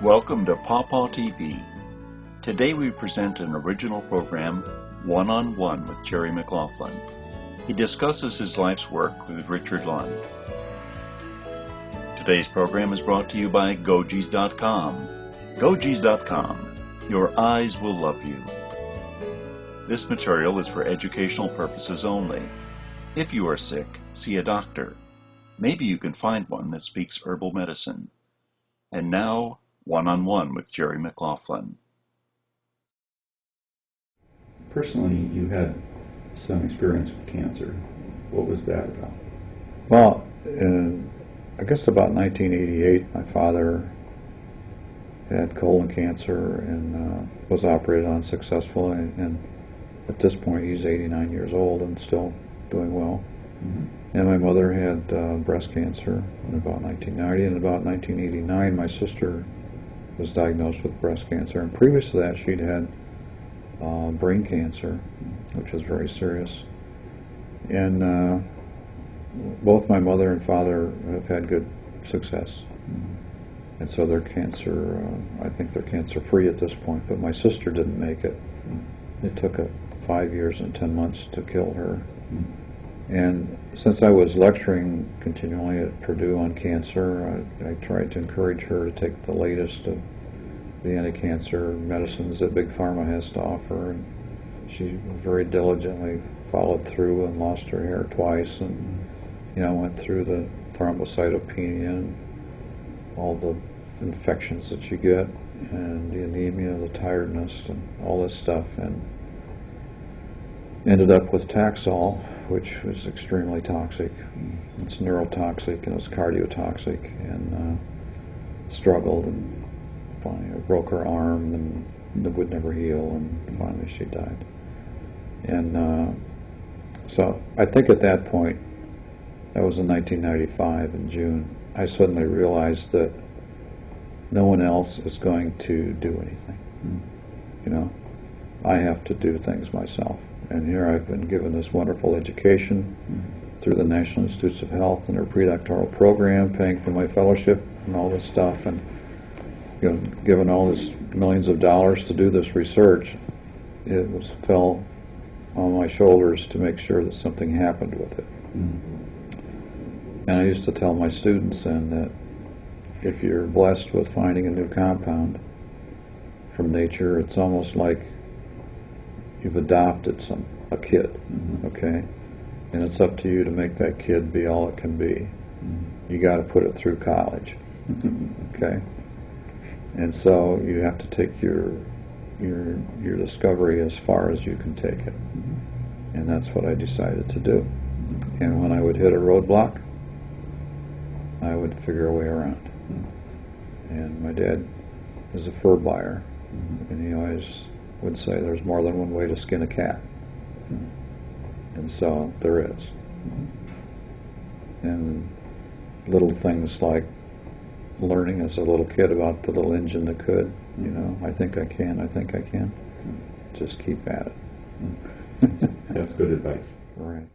Welcome to Pawpaw TV. Today we present an original program, One-on-One with Jerry McLaughlin. He discusses his life's work with Richard Lund. Today's program is brought to you by Gogees.com. Gogees.com. Your eyes will love you. This material is for educational purposes only. If you are sick, see a doctor. Maybe you can find one that speaks herbal medicine. And now, One-on-One with Jerry McLaughlin. Personally, you had some experience with cancer. What was that about? Well, I guess about 1988, my father had colon cancer and was operated on successfully. And at this point, he's 89 years old and still doing well. Mm-hmm. And my mother had breast cancer in about 1990. And about 1989, my sister was diagnosed with breast cancer. And previous to that, she'd had brain cancer, which was very serious. And both my mother and father have had good success. Mm-hmm. And so their cancer, I think they're cancer-free at this point, but my sister didn't make it. Mm-hmm. It took 5 years and 10 months to kill her. Mm-hmm. And since I was lecturing continually at Purdue on cancer, I tried to encourage her to take the latest of the anti-cancer medicines that Big Pharma has to offer. And she very diligently followed through and lost her hair twice, and went through the thrombocytopenia and all the infections that you get, and the anemia, the tiredness, and all this stuff, and ended up with Taxol, which was extremely toxic. It's neurotoxic and it's cardiotoxic, and struggled, and finally broke her arm, and it would never heal, and finally she died. And so I think at that point, that was in 1995 in June, I suddenly realized that no one else is going to do anything. I have to do things myself. And here I've been given this wonderful education through the National Institutes of Health and their predoctoral program, paying for my fellowship and all this stuff, and given all this millions of dollars to do this research. It fell on my shoulders to make sure that something happened with it. And I used to tell my students then that if you're blessed with finding a new compound from nature, it's almost like you've adopted a kid, okay? And it's up to you to make that kid be all it can be. You got to put it through college, okay? And so you have to take your discovery as far as you can take it. And that's what I decided to do. And when I would hit a roadblock, I would figure a way around. And my dad is a fur buyer, and he always would say there's more than one way to skin a cat. And so there is. And little things like learning as a little kid about the little engine that could, I think I can. Just keep at it. That's good advice. Right.